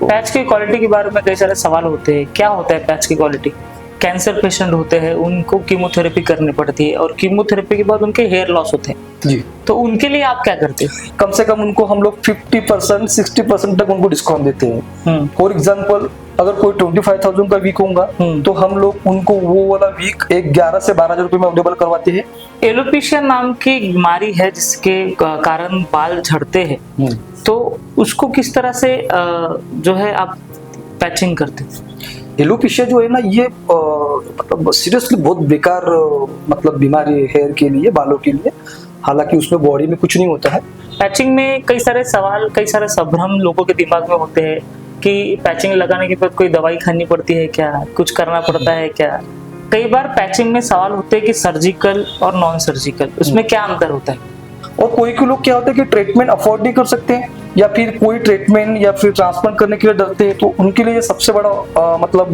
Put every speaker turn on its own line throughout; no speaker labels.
Patch की quality के बारे में कई सारे सवाल होते हैं, क्या होता है पैच की क्वालिटी? कैंसर पेशेंट होते हैं, उनको कीमोथेरेपी करनी पड़ती है और कीमोथेरेपी के बाद उनके हेयर लॉस होते हैं
जी।
तो उनके लिए आप क्या करते हैं?
कम से कम उनको हम लोग 50% 60% तक उनको डिस्काउंट देते हैं। फॉर एग्जांपल अगर कोई 25,000 का वीक होगा तो हम लोग उनको वो वाला वीक एक 11 से 12,000 रुपए में अवेलेबल करवाते हैं।
एलोपेशिया नाम की बीमारी है जिसके कारण बाल झड़ते हैं, तो उसको किस तरह से जो है आप पैचिंग करते हैं?
एलोपेशिया जो है ना ये मतलब सीरियसली बहुत बेकार मतलब बीमारी है हेयर के लिए, बालों के लिए। हालांकि उसमें बॉडी में कुछ नहीं होता है।
पैचिंग में कई सारे सवाल, कई सारे संभ्रम लोगों के दिमाग में होते हैं कि पैचिंग लगाने के बाद कोई दवाई खानी पड़ती है क्या, कुछ करना पड़ता है क्या? कई बार पैचिंग में सवाल होते हैं कि सर्जिकल और नॉन सर्जिकल, उसमें क्या अंतर होता है?
और कोई लोग क्या होता है कि ट्रीटमेंट अफोर्ड नहीं कर सकते हैं या फिर कोई ट्रीटमेंट या फिर ट्रांसप्लांट करने के लिए डरते हैं, तो उनके लिए ये सबसे बड़ा मतलब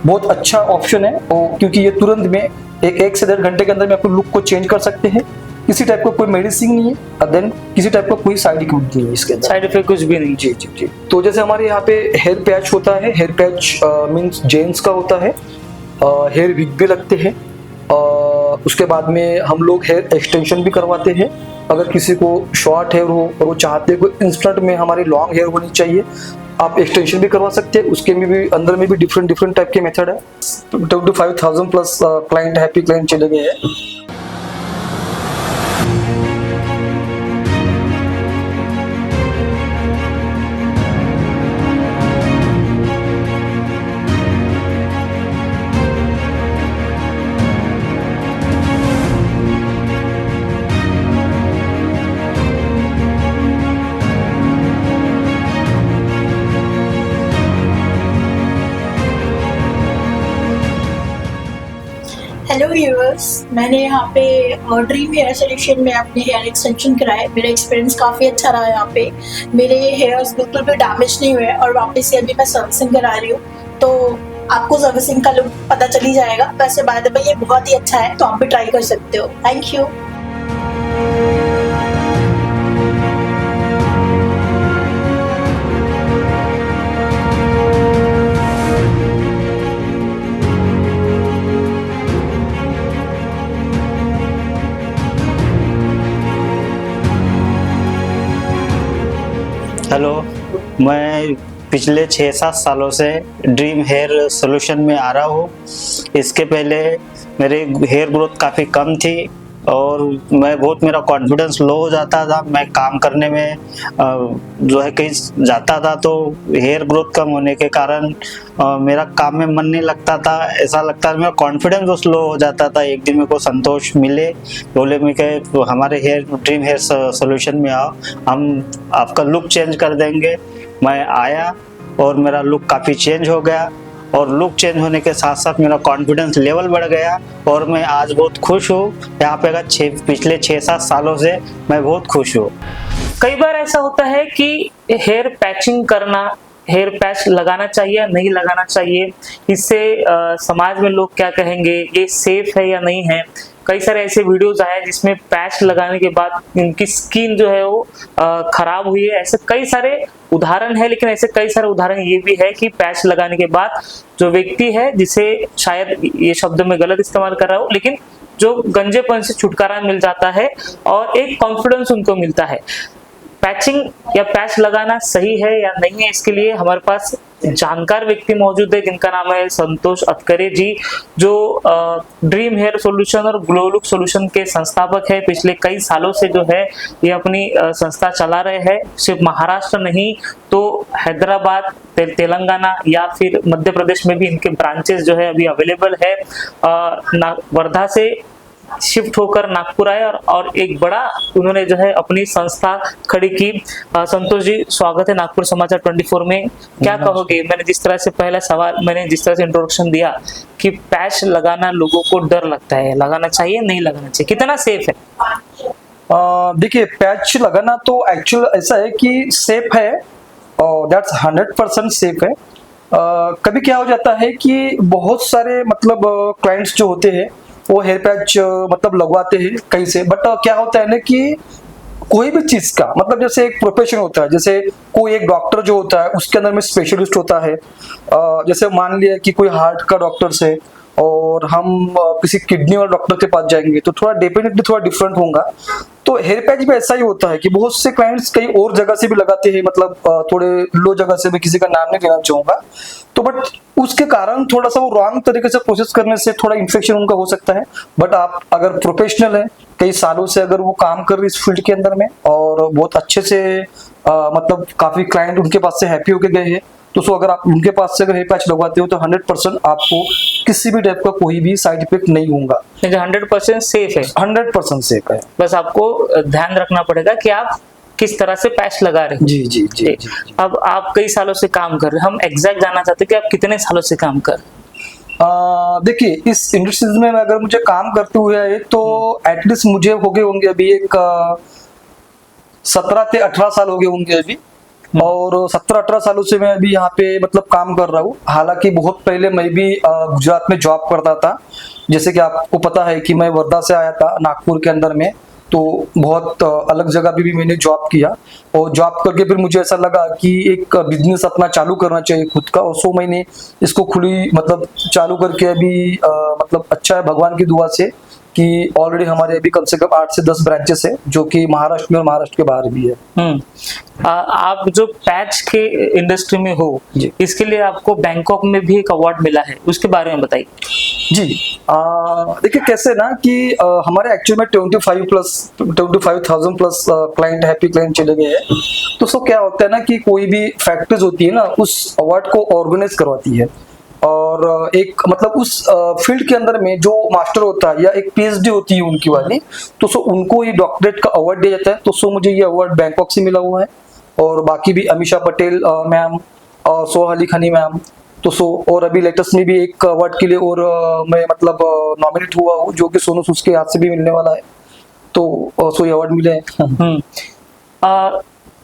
बहुत अच्छा ऑप्शन है। और क्योंकि ये तुरंत में एक से 1.5 घंटे के अंदर में अपने लुक को चेंज कर सकते हैं। किसी टाइप का कोई मेडिसिन नहीं है और देन किसी टाइप का कोई साइड इफेक्ट नहीं है इसके अंदर।
साइड इफेक्ट कुछ भी नहीं?
जी जी जी। तो जैसे हमारे यहाँ पे हेयर पैच होता है, हेयर पैच मीन्स जेंट्स का होता है, हेयर विग भी लगते हैं। उसके बाद में हम लोग हेयर एक्सटेंशन भी करवाते हैं। अगर किसी को शॉर्ट हेयर हो और वो चाहते हैं कोई इंस्टेंट में हमारी लॉन्ग हेयर होनी चाहिए, आप एक्सटेंशन भी करवा सकते हैं। उसके में भी अंदर में भी डिफरेंट टाइप के मेथड है। 25,000 प्लस क्लाइंट हैप्पी क्लाइंट चले गए हैं।
हेलो व्यूअर्स, मैंने यहाँ पे ड्रीम हेयर सोल्यूशन में अपने हेयर एक्सटेंशन कराए। मेरा एक्सपीरियंस काफ़ी अच्छा रहा। यहाँ पे मेरे हेयर्स बिल्कुल भी डैमेज नहीं हुए और वापस से अभी मैं सर्विसिंग करा रही हूँ, तो आपको सर्विसिंग का लुक पता चल ही जाएगा। वैसे बाय द वे ये बहुत ही अच्छा है, तो आप भी ट्राई कर सकते हो। Thank you.
हेलो, मैं पिछले 6-7 सालों से ड्रीम हेयर सोल्यूशन में आ रहा हूँ। इसके पहले मेरी हेयर ग्रोथ काफ़ी कम थी और मेरा कॉन्फिडेंस लो हो जाता था। मैं काम करने में जो है कहीं जाता था तो हेयर ग्रोथ कम होने के कारण मेरा काम में मन नहीं लगता था। ऐसा लगता था मेरा कॉन्फिडेंस लो हो जाता था। एक दिन मेरे को संतोष मिले, बोले मैं कहे हमारे ड्रीम हेयर सोल्यूशन में आओ, हम आपका लुक चेंज कर देंगे। मैं आया और मेरा लुक काफ़ी चेंज हो गया और लुक चेंज होने के साथ साथ मेरा कॉन्फिडेंस लेवल बढ़ गया और मैं आज बहुत खुश हूँ। यहाँ पे पिछले 6-7 सालों से मैं बहुत खुश हूँ।
कई बार ऐसा होता है कि हेयर पैचिंग करना, हेयर पैच लगाना चाहिए या नहीं लगाना चाहिए, इससे समाज में लोग क्या कहेंगे, ये सेफ है या नहीं है। कई सारे ऐसे वीडियोज आए जिसमें पैच लगाने के बाद इनकी स्किन जो है वो खराब हुई है। ऐसे कई सारे उदाहरण है, लेकिन ऐसे कई सारे उदाहरण ये भी है कि पैच लगाने के बाद जो व्यक्ति है, जिसे शायद ये शब्द में गलत इस्तेमाल कर रहा हूँ, लेकिन जो गंजेपन से छुटकारा मिल जाता है और एक कॉन्फिडेंस उनको मिलता है। पैचिंग या पैच लगाना सही है या नहीं है, इसके लिए हमारे पास जानकार व्यक्ति मौजूद है जिनका नाम है संतोष अतकरे जी, जो ड्रीम हेयर सॉल्यूशन और ग्लो लुक सॉल्यूशन के संस्थापक है। पिछले कई सालों से जो है ये अपनी संस्था चला रहे हैं। सिर्फ महाराष्ट्र नहीं तो हैदराबाद, तेलंगाना या फिर मध्य प्रदेश में भी इनके ब्रांचेस जो है अभी अवेलेबल है। वर्धा से शिफ्ट होकर नागपुर आए और एक बड़ा उन्होंने जो है अपनी संस्था खड़ी की। संतोष जी, स्वागत है नागपुर समाचार 24 में। क्या कहोगे? मैंने जिस तरह से इंट्रोडक्शन दिया कि पैच लगाना लोगों को डर लगता है, लगाना चाहिए नहीं लगाना चाहिए, कितना सेफ है?
देखिए, पैच लगाना तो एक्चुअल ऐसा है कि सेफ है और दैट्स 100% सेफ है। कभी क्या हो जाता है कि बहुत सारे मतलब क्लाइंट्स जो होते हैं वो हेयर पैच मतलब लगवाते हैं कहीं से, बट क्या होता है ना कि कोई भी चीज का मतलब जैसे एक प्रोफेशन होता है, जैसे कोई एक डॉक्टर जो होता है उसके अंदर में स्पेशलिस्ट होता है। जैसे मान लिया कि कोई हार्ट का डॉक्टर है और हम किसी किडनी वाले डॉक्टर के पास जाएंगे तो थोड़ा डेफिनेटली थोड़ा डिफरेंट होगा। तो हेयर पैच भी ऐसा ही होता है कि बहुत से क्लाइंट्स कई और जगह से भी लगाते हैं, मतलब थोड़े लो जगह से, मैं किसी का नाम नहीं लेना चाहूंगा, तो बट उसके कारण थोड़ा सा वो रॉन्ग तरीके से प्रोसेस करने से थोड़ा इन्फेक्शन उनका हो सकता है। बट आप अगर प्रोफेशनल है, कई सालों से अगर वो काम कर रही इस फील्ड के अंदर में और बहुत अच्छे से मतलब काफी क्लाइंट उनके पास से हैप्पी होके गए हैं, तो सो अगर आप उनके पास से अगर हेयर पैच लगवाते हो तो 100% आपको किसी भी टाइप का कोई भी साइड इफेक्ट नहीं होगा।
100% सेफ है।
100% सेफ है।
बस आपको ध्यान रखना पड़ेगा कि आप किस तरह से पैच लगा रहे हैं।
जी जी जी, जी, जी।
अब आप कई सालों से काम कर रहे हैं, हम एग्जैक्ट जानना चाहते हैं कि आप कितने सालों से काम कर रहे हैं।
देखिए, इस इंडस्ट्री में अगर मुझे काम करते हुए तो एटलीस्ट मुझे हो गए होंगे अभी एक 17 से 18 साल हो गए होंगे अभी। और 17-18 सालों से मैं अभी यहाँ पे मतलब काम कर रहा हूँ। हालांकि बहुत पहले मैं भी गुजरात में जॉब करता था। जैसे कि आपको पता है कि मैं वर्धा से आया था नागपुर के अंदर में, तो बहुत अलग जगह पे भी मैंने जॉब किया और जॉब करके फिर मुझे ऐसा लगा कि एक बिजनेस अपना चालू करना चाहिए खुद का, और सो मैंने इसको खुली मतलब चालू करके अभी मतलब अच्छा है भगवान की दुआ से कि ऑलरेडी हमारे अभी कम से कम 8 से 10 ब्रांचेस है जो कि महाराष्ट्र में और महाराष्ट्र के बाहर भी है।
आप जो पैच के इंडस्ट्री में हो, इसके लिए आपको बैंकॉक में भी एक अवार्ड मिला है, उसके बारे में बताइए।
जी, देखिए कैसे ना कि हमारे एक्चुअल में 25,000 प्लस क्लाइंट हैप्पी क्लाइंट चले गए हैं। तो सो क्या होता है ना कि कोई भी फैक्ट्रीज होती है ना उस अवार्ड को ऑर्गेनाइज करवाती है, और एक मतलब उस फील्ड के अंदर में जो मास्टर होता है या एक पीएचडी होती है उनकी वाली, तो सो उनको ये डॉक्टरेट का अवार्ड दिया जाता है। तो सो मुझे ये अवार्ड बैंकॉक से मिला हुआ है, और बाकी भी अमीषा पटेल मैम और सोहा अली खानी मैम, तो सो और अभी लेटेस्ट में भी एक अवार्ड के लिए और मैं मतलब नॉमिनेट हुआ हूँ जो कि सोनू सूद के हाथ से भी मिलने वाला है। तो सो ये अवार्ड मिले हैं।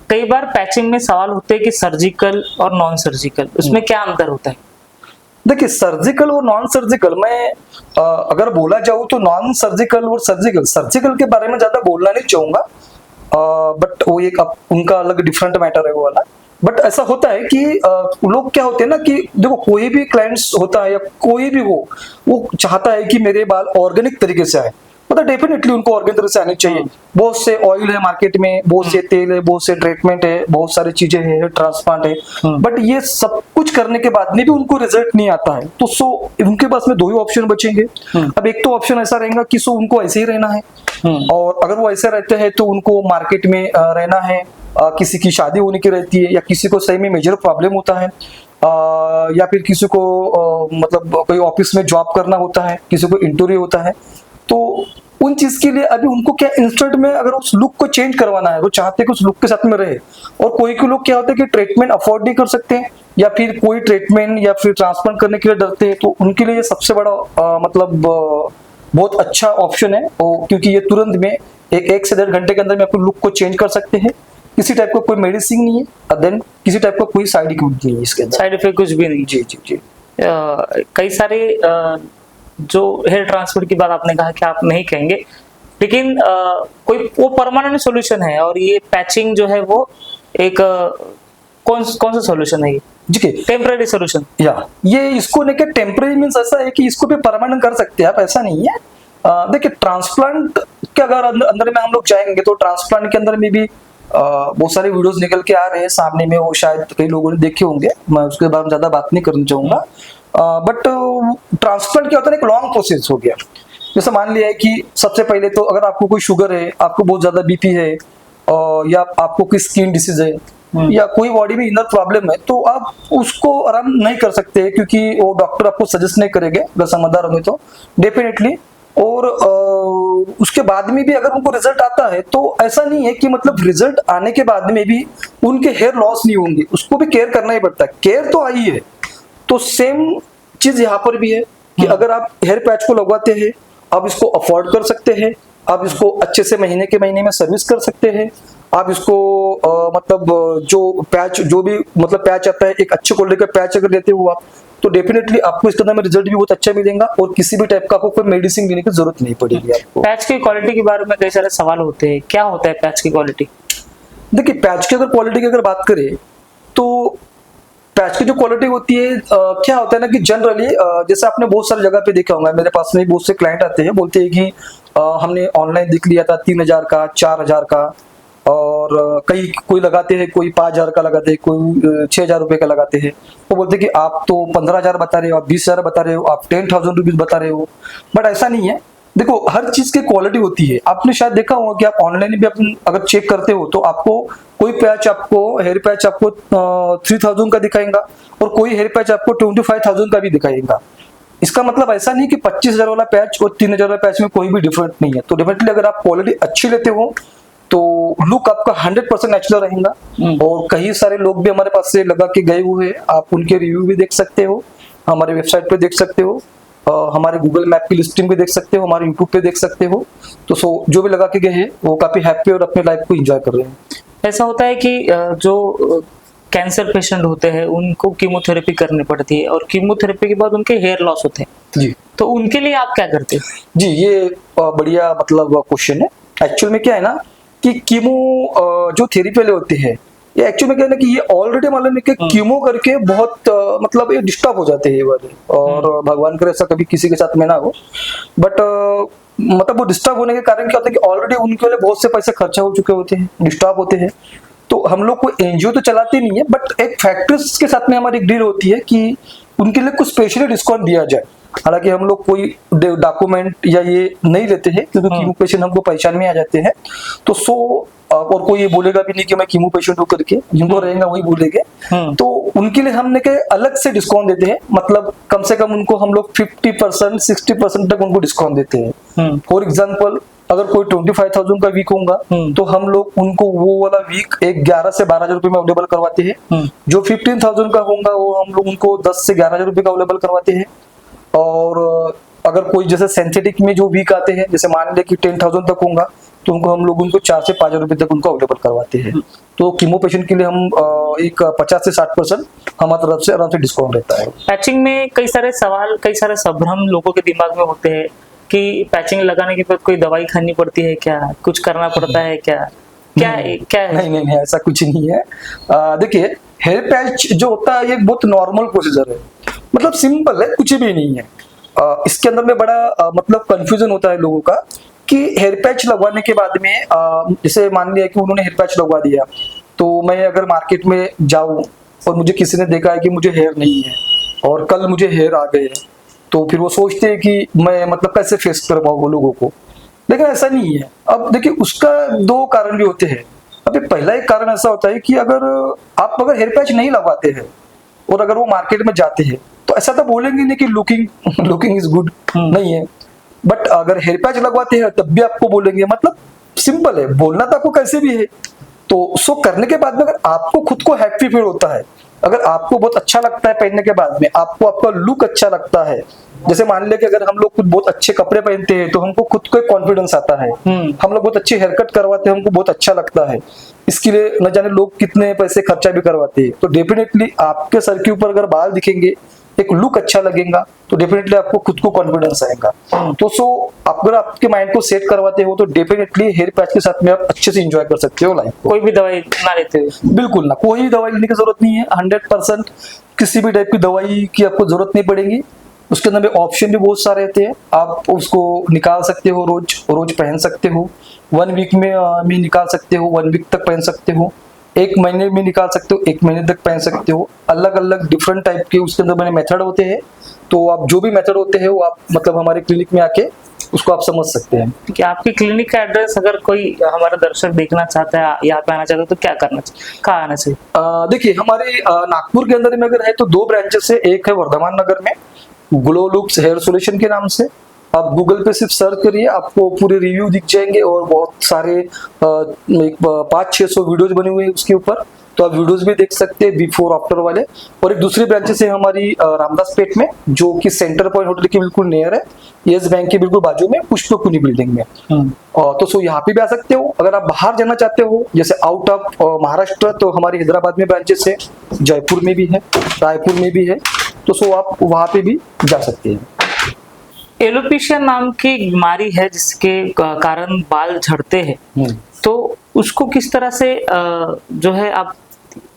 कई बार पैचिंग में सवाल होते हैं कि सर्जिकल और नॉन सर्जिकल, उसमें क्या अंतर होता है?
देखिए, सर्जिकल और नॉन सर्जिकल में अगर बोला जाऊँ तो नॉन सर्जिकल और सर्जिकल के बारे में ज्यादा बोलना नहीं चाहूंगा, बट वो एक उनका अलग डिफरेंट मैटर है वो वाला। बट ऐसा होता है कि लोग क्या होते हैं ना कि देखो कोई भी क्लाइंट्स होता है या कोई भी हो, वो चाहता है कि मेरे बाल ऑर्गेनिक तरीके से आए, मतलब डेफिनेटली उनको ऑर्गेनिक तरीके से आने चाहिए। बहुत से ऑयल है मार्केट में, बहुत से तेल है, बहुत से ट्रीटमेंट है, बहुत सारी चीजें है, ट्रांसप्लांट है, बट ये सब कुछ करने के बाद में भी उनको रिजल्ट नहीं आता है। तो सो उनके पास में 2 ही ऑप्शन बचेंगे। अब एक तो ऑप्शन ऐसा रहेगा कि सो उनको ऐसे ही रहना है, और अगर वो ऐसे रहते हैं तो उनको मार्केट में रहना है, किसी की शादी होने की रहती है, या किसी को सही में मेजर प्रॉब्लम होता है, या फिर किसी को मतलब कोई ऑफिस में जॉब करना होता है, किसी को इंटरव्यू होता है। तो उन चीज के लिए अभी उनको क्या इंस्टेंट में अगर उस लुक को चेंज करवाना है, वो चाहते हैं कि उस लुक के साथ में रहे। और कोई लोग क्या होता है कि ट्रीटमेंट अफोर्ड नहीं कर सकते हैं, या फिर कोई ट्रीटमेंट या फिर ट्रांसप्लांट करने के लिए डरते हैं, तो उनके लिए ये सबसे बड़ा मतलब बहुत अच्छा ऑप्शन है, क्योंकि ये तुरंत में एक से 1.5 घंटे के अंदर में अपने लुक को चेंज कर सकते हैं। किसी टाइप का कोई मेडिसिन नहीं है, देन किसी टाइप का कोई साइड इफेक्ट नहीं है इसके अंदर।
साइड इफेक्ट कुछ भी नहीं।
जी जी जी।
कई सारे जो हेयर ट्रांसफर की बात आपने कहा कि आप नहीं कहेंगे, लेकिन कोई वो परमानेंट सॉल्यूशन है, और ये पैचिंग जो है वो एक कौन सा सॉल्यूशन है? ये
जी
टेम्पररी सॉल्यूशन।
या ये इसको लेके टेम्पररी मींस ऐसा है कि इसको भी परमानेंट कर सकते हैं आप, ऐसा नहीं है। देखिए, ट्रांसप्लांट के अगर अंदर में हम लोग जाएंगे तो ट्रांसप्लांट के अंदर में भी बहुत सारे वीडियोस निकल के आ रहे हैं सामने में, वो शायद कई लोगों ने देखे होंगे, मैं उसके बारे में ज्यादा बात नहीं करना चाहूंगा। बट ट्रांसप्लांट क्या होता है, एक लॉन्ग प्रोसेस हो गया। जैसे मान लिया है कि सबसे पहले तो अगर आपको कोई शुगर है, आपको बहुत ज्यादा बीपी है, या आपको कोई स्किन डिसीज है, या कोई बॉडी में इनर प्रॉब्लम है, तो आप उसको आराम नहीं कर सकते, क्योंकि वो डॉक्टर आपको सजेस्ट नहीं करेंगे अगर समझदार होंगे तो डेफिनेटली। और उसके बाद में भी अगर उनको रिजल्ट आता है तो ऐसा नहीं है कि मतलब रिजल्ट आने के बाद में भी उनके हेयर लॉस नहीं होंगे, उसको भी केयर करना ही पड़ता है। केयर तो आई है, तो सेम चीज यहाँ पर भी है कि अगर आप हेयर पैच को लगवाते हैं, आप इसको अफोर्ड कर सकते हैं, आप इसको अच्छे से महीने के महीने में सर्विस कर सकते हैं, आप इसको मतलब जो पैच जो भी मतलब पैच आता है, एक अच्छे क्वालिटी का पैच अगर लेते हो आप, तो डेफिनेटली आपको इसके अंदर में रिजल्ट भी बहुत अच्छा मिलेगा और किसी भी टाइप का आपको कोई मेडिसिन लेने की जरूरत नहीं पड़ेगी आपको।
पैच की क्वालिटी के बारे में कई सारे सवाल होते हैं, क्या होता है पैच की क्वालिटी?
देखिए, पैच की अगर क्वालिटी की अगर बात करें तो पैच की जो क्वालिटी होती है क्या होता है ना कि जनरली जैसे आपने बहुत सारी जगह पे देखा होगा, मेरे पास में बहुत से क्लाइंट आते हैं, बोलते हैं कि हमने ऑनलाइन देख लिया था 3000 का, 4000 का, और कई कोई लगाते हैं, कोई 5000 का लगाते हैं, कोई 6000 रुपए का लगाते हैं। वो बोलते हैं कि आप तो 15000 बता रहे हो, आप 20000 बता रहे हो, आप 10,000 रुपीज बता रहे हो। बट ऐसा नहीं है। देखो, हर चीज की क्वालिटी होती है। आपने शायद देखा होगा कि आप ऑनलाइन भी अपन अगर चेक करते हो तो आपको कोई पैच आपको हेयर पैच आपको 3000 का दिखाएगा और कोई हेयर पैच आपको 25,000 का भी दिखाएगा। इसका मतलब ऐसा नहीं कि 25,000 वाला पैच और 3,000 वाला पैच में कोई भी डिफरेंट नहीं है। तो डेफिनेटली अगर आप क्वालिटी अच्छी लेते हो तो लुक आपका 100% नेचुरल रहेगा। और कई सारे लोग भी हमारे पास से लगा के गए हुए हैं, आप उनके रिव्यू भी देख सकते हो, हमारे वेबसाइट पे देख सकते हो, हमारे गूगल मैप की लिस्टिंग भी देख सकते हो, हमारे यूट्यूब पे देख सकते हो। तो जो भी लगा के गए हैं वो काफी हैप्पी और अपने लाइफ को एंजॉय कर रहे हैं।
ऐसा होता है कि जो कैंसर पेशेंट होते हैं उनको कीमोथेरेपी करनी पड़ती है और कीमोथेरेपी के बाद उनके हेयर लॉस होते हैं,
जी
तो उनके लिए आप क्या करते हैं?
जी, ये बढ़िया मतलब क्वेश्चन है। एक्चुअल में क्या है ना कि कीमो जो थेरेपी वाले होते हैं, ये एक्चुअली क्या है ना कि ये ऑलरेडी मालूम है कि कीमो करके बहुत मतलब ये डिस्टर्ब हो जाते हैं ये वाले, और भगवान करे ऐसा कभी किसी के साथ में ना हो। बट मतलब वो डिस्टर्ब होने के कारण क्या होता है कि ऑलरेडी उनके लिए बहुत से पैसे खर्चा हो चुके होते हैं, डिस्टर्ब होते हैं। तो हम लोग को एनजीओ तो चलाते नहीं है, बट एक फैक्ट्रीज के साथ में हमारी एक डील होती है कि उनके लिए कुछ स्पेशली डिस्काउंट दिया जाए। हालांकि हम लोग कोई डॉक्यूमेंट या ये नहीं लेते हैं क्योंकि कीमो पेशेंट हमको पहचान में आ जाते हैं। तो और कोई ये बोलेगा भी नहीं कि मैं कीमो पेशेंट हूँ करके, जिनको रहेगा वही बोलेंगे। तो उनके लिए हमने के अलग से डिस्काउंट देते हैं, मतलब कम से कम उनको हम लोग 50% 60% तक उनको डिस्काउंट देते हैं। फॉर एग्जाम्पल, अगर कोई 25,000 का वीक होगा तो हम लोग उनको वो वाला वीक 11 से 12,000 रुपए में अवेलेबल करवाते हैं। जो 15,000 का होगा वो हम लोग उनको 10 से 11,000 रुपए का अवेलेबल करवाते हैं। और अगर कोई जैसे सिंथेटिक में जो वीक आते हैं, जैसे मान ले कि 10,000 तक होगा तो उनको 4 से 5,000 रुपए तक उनको अवेलेबल करवाते हैं। तो कीमो पेशेंट के लिए हम एक 50 से 60% हमारी तरफ से आराम से डिस्काउंट रहता है।
पैचिंग में कई सारे सवाल, कई सारे संभ्रम लोगों के दिमाग में होते हैं कि पैचिंग लगाने के बाद कोई दवाई खानी पड़ती है क्या, कुछ करना पड़ता है क्या, क्या है?
नहीं, ऐसा कुछ नहीं है। देखिए, हेयर पैच जो होता है ये बहुत नॉर्मल प्रोसीजर है, मतलब सिंपल है, कुछ भी नहीं है। इसके अंदर में बड़ा मतलब कंफ्यूजन होता है लोगों का कि हेयर पैच लगवाने के बाद में जैसे मान लिया कि उन्होंने हेयर पैच लगवा दिया, तो मैं अगर मार्केट में जाऊं और मुझे किसी ने देखा है कि मुझे हेयर नहीं है और कल मुझे हेयर आ गए हैं, तो फिर वो सोचते हैं कि मैं मतलब कैसे फेस कर पाऊँ वो लोगों को। लेकिन ऐसा नहीं है। अब देखिए, उसका 2 कारण भी होते हैं। अभी पहला एक कारण ऐसा होता है कि अगर हेयर पैच नहीं लगवाते हैं और अगर वो मार्केट में जाते हैं तो ऐसा तो बोलेंगे नहीं कि लुकिंग इज गुड, नहीं है। बट अगर हेयर पैच लगवाते हैं तब भी आपको बोलेंगे, मतलब सिंपल है, बोलना तो आपको कैसे भी है। तो सो करने के बाद में अगर आपको खुद को हैप्पी फील होता है, अगर आपको बहुत अच्छा लगता है पहनने के बाद में, आपको आपका लुक अच्छा लगता है, जैसे मान ले कि अगर हम लोग कुछ बहुत अच्छे कपड़े पहनते हैं तो हमको खुद को कॉन्फिडेंस आता है। हम लोग बहुत अच्छी हेयर कट करवाते हैं, हमको बहुत अच्छा लगता है, इसके लिए न जाने लोग कितने पैसे खर्चा भी करवाते हैं। तो डेफिनेटली आपके सर के ऊपर अगर बाल दिखेंगे, एक लुक अच्छा लगेगा, तो डेफिनेटली आपको खुद को कॉन्फिडेंस आएगा। तो अगर आपके माइंड को सेट करवाते हो तो डेफिनेटली हेयर पैच के साथ में आप अच्छे से एंजॉय कर सकते हो लाइफ को।
कोई भी दवाई ना लेते हो?
बिल्कुल ना, कोई दवाई लेने की जरूरत नहीं है। 100% किसी भी टाइप की दवाई की आपको जरूरत नहीं पड़ेगी। उसके अंदर में ऑप्शन भी बहुत सारे रहते हैं, आप उसको निकाल सकते हो, रोज पहन सकते हो, 1 वीक में निकाल सकते हो, 1 वीक तक पहन सकते हो, 1 महीने में निकाल सकते हो, 1 महीने तक पहन सकते हो। अलग अलग डिफरेंट टाइप के उसके अंदर मैंने मेथड होते हैं। तो आप जो भी मेथड होते हैं वो आप मतलब हमारे क्लिनिक में आके उसको आप समझ सकते हैं।
कि आपकी क्लिनिक का एड्रेस अगर कोई हमारा दर्शक देखना चाहता है, यहाँ पे आना चाहता है, तो क्या करना चाहिए, कहाँ आना चाहिए?
देखिए, हमारे नागपुर के अंदर में अगर है तो 2 ब्रांचेस है। एक है वर्धमान नगर में ग्लो लुक्स हेयर सोल्यूशन के नाम से। आप गूगल पे सिर्फ सर्च करिए, आपको पूरे रिव्यू दिख जाएंगे और बहुत सारे 500-600 वीडियोज बने हुए हैं उसके ऊपर। तो आप वीडियोस भी देख सकते हैं बिफोर आफ्टर वाले। और एक दूसरी ब्रांचेस है हमारी रामदास पेट में, जो कि सेंटर पॉइंट होटल के बिल्कुल नियर है, यस बैंक के बिल्कुल बाजू में, पुष्पकुनी बिल्डिंग में। तो सो यहाँ पे भी आ सकते हो। अगर आप बाहर जाना चाहते हो जैसे आउट ऑफ महाराष्ट्र, तो हमारी हैदराबाद में ब्रांचेस है, जयपुर में भी है, रायपुर में भी है, तो सो आप वहाँ पे भी जा सकते हैं।
एलोपेशिया नाम की बीमारी है जिसके कारण बाल झड़ते हैं, तो उसको किस तरह से जो है आप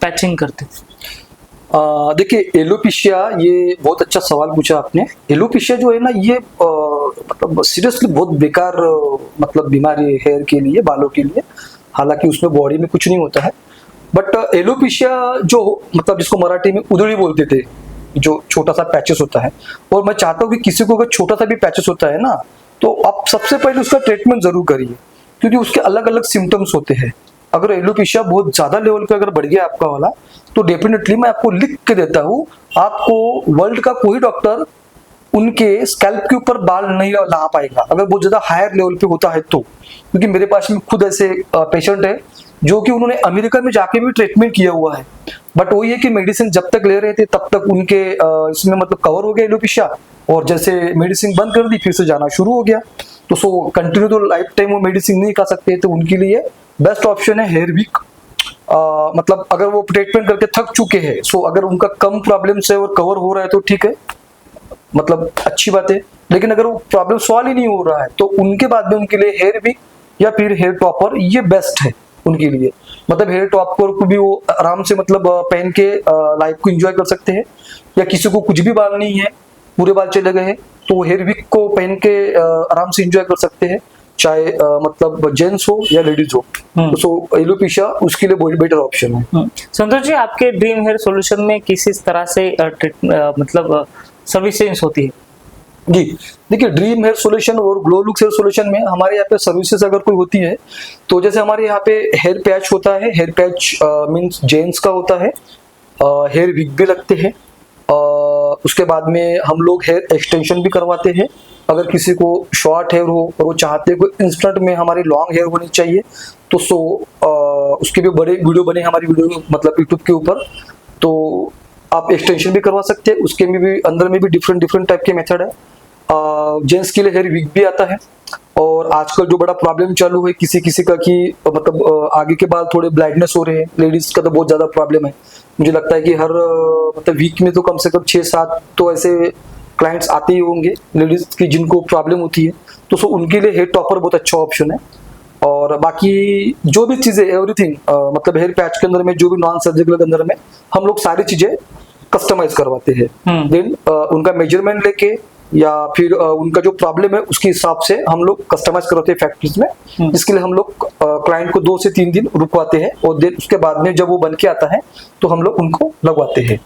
पैचिंग करते हैं?
देखिए एलोपेशिया, ये बहुत अच्छा सवाल पूछा आपने। एलोपेशिया जो है ना, ये मतलब सीरियसली बहुत बेकार मतलब बीमारी है हेयर के लिए, बालों के लिए। हालांकि उसमें बॉडी में कुछ नहीं होता है, बट एलोपेशिया जो मतलब जिसको मराठी में उधड़ी बोलते थे, जो छोटा सा पैचेस होता है, और मैं चाहता हूँ कि किसी को अगर छोटा सा भी पैचेस होता है ना, तो आप सबसे पहले उसका ट्रीटमेंट जरूर करिए, क्योंकि उसके अलग अलग सिम्टम्स होते हैं। अगर एलोपेशिया बहुत ज्यादा लेवल पे अगर बढ़ गया आपका वाला, तो डेफिनेटली मैं आपको लिख के देता हूँ, आपको वर्ल्ड का कोई डॉक्टर उनके स्कैल्प के ऊपर बाल नहीं ला पाएगा अगर बहुत ज्यादा हायर लेवल पे होता है तो। क्योंकि मेरे पास में खुद ऐसे पेशेंट है जो कि उन्होंने अमेरिका में जाके भी ट्रीटमेंट किया हुआ है, बट वही है कि मेडिसिन जब तक ले रहे थे तब तक उनके इसमें मतलब कवर हो गया एलोपेशिया, और जैसे मेडिसिन बंद कर दी फिर से जाना शुरू हो गया। तो सो कंटिन्यू तो लाइफ टाइम वो मेडिसिन नहीं खा सकते, तो उनके लिए बेस्ट ऑप्शन है हेयर वीक। मतलब अगर वो ट्रीटमेंट करके थक चुके हैं, सो अगर उनका कम प्रॉब्लम्स है और कवर हो रहा है तो ठीक है, मतलब अच्छी बात है। लेकिन अगर वो प्रॉब्लम सॉल्व ही नहीं हो रहा है, तो उनके बाद में उनके लिए हेयर वीक या फिर हेयर टॉपर ये बेस्ट है उनके लिए। मतलब हेयर टॉपर को भी वो आराम से मतलब पहन के लाइफ को एंजॉय कर सकते हैं, या किसी को कुछ भी बाल नहीं है, पूरे बाल चले गए हैं, तो वो हेयर विक को पहन के आराम से एंजॉय कर सकते हैं, चाहे मतलब जेंट्स हो या लेडीज हो। तो सो एलोपेशिया उसके लिए बहुत बेटर ऑप्शन है।
संतोष जी, आपके ड्रीम हेयर सॉल्यूशन में किस तरह से मतलब सर्विसेज होती है?
जी देखिए, ड्रीम हेयर सॉल्यूशन और ग्लो लुक्स हेयर सॉल्यूशन में हमारे यहाँ पे सर्विसेज अगर कोई होती है, तो जैसे हमारे यहाँ पे हेयर पैच होता है। हेयर पैच मींस जेंट्स का होता है, हेयर विग भी लगते हैं, उसके बाद में हम लोग हेयर एक्सटेंशन भी करवाते हैं। अगर किसी को शॉर्ट हेयर हो और वो चाहते हैं कोई इंस्टेंट में हमारी लॉन्ग हेयर होनी चाहिए, तो सो उसके भी बड़े वीडियो बने हमारी वीडियो मतलब यूट्यूब के ऊपर, तो आप एक्सटेंशन भी करवा सकते हैं। उसके में भी अंदर में भी डिफरेंट टाइप के मेथड है। जेंट्स के लिए हेयर विग भी आता है, और आजकल जो बड़ा प्रॉब्लम चालू है किसी का कि मतलब आगे के बाल थोड़े ब्लाइंडनेस हो रहे हैं, लेडीज का तो बहुत ज्यादा प्रॉब्लम है। मुझे लगता है कि हर मतलब वीक में तो कम से कम 6-7 तो ऐसे क्लाइंट्स आते ही होंगे लेडीज की जिनको प्रॉब्लम होती है, तो सो उनके लिए हेयर टॉपर बहुत अच्छा ऑप्शन है। और बाकी जो भी चीजें एवरीथिंग मतलब हेयर पैच के अंदर में जो भी नॉन सर्जिकल के अंदर में हम लोग सारी चीजें कस्टमाइज करवाते हैं। देन उनका मेजरमेंट लेके या फिर उनका जो प्रॉब्लम है उसके हिसाब से हम लोग कस्टमाइज करवाते हैं फैक्ट्रीज में, जिसके लिए हम लोग क्लाइंट को 2 से 3 दिन रुकवाते हैं, और देन उसके बाद में जब वो बन के आता है तो हम लोग उनको लगवाते हैं।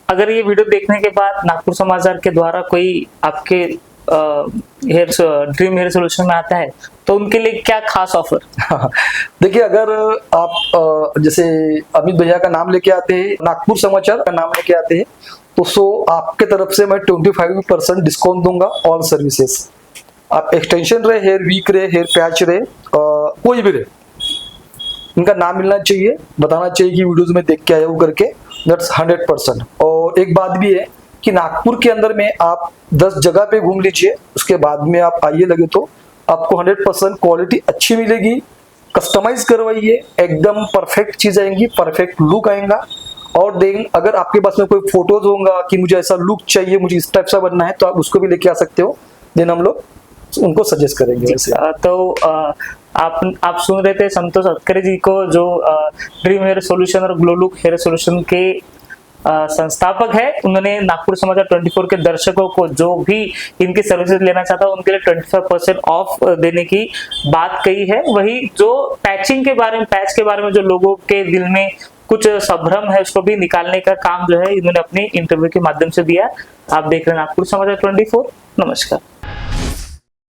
अगर ये वीडियो देखने के बाद नागपुर समाचार के द्वारा कोई आपके ड्रीम हेयर सॉल्यूशन में आता है, तो उनके लिए क्या खास ऑफर?
देखिए, अगर आप जैसे अमित भैया का नाम लेके आते हैं, नागपुर समाचार का नाम लेके आते हैं, तो सो आपके तरफ से मैं 25% डिस्काउंट दूंगा ऑल सर्विसेज। आप एक्सटेंशन रहे, हेयर वीक रहे, हेयर पैच रहे, कोई भी रहे, इनका नाम मिलना चाहिए, बताना चाहिए कि वीडियोज में देख के आया हूँ करके, दैट्स 100%। और एक बात भी है कि नागपुर के अंदर में आप 10 जगह पे घूम लीजिए, उसके बाद में आप आइए लगे तो आपको 100% क्वालिटी अच्छी मिलेगी। कस्टमाइज करवाइए, एकदम परफेक्ट चीज आएंगी, परफेक्ट लुक आएगा। और देन अगर आपके पास में कोई फोटोज होगा कि मुझे ऐसा लुक चाहिए, मुझे इस टाइप सा बनना है, तो आप उसको भी लेके आ सकते हो, देन हम लोग उनको सजेस्ट करेंगे।
तो आप सुन रहे थे संतोष अतकरे जी को, जो ड्रीम हेयर सॉल्यूशन और ग्लो लुक हेयर सॉल्यूशन के संस्थापक है। उन्होंने नागपुर समाचार 24 के दर्शकों को जो भी इनकी सर्विसेज लेना चाहता है उनके लिए 25% ऑफ देने की बात कही है। वही जो पैचिंग के बारे में, पैच के बारे में जो लोगों के दिल में कुछ संभ्रम है, उसको भी निकालने का काम जो है इन्होंने अपने इंटरव्यू के माध्यम से दिया। आप देख रहे हैं नागपुर समाचार 24। नमस्कार।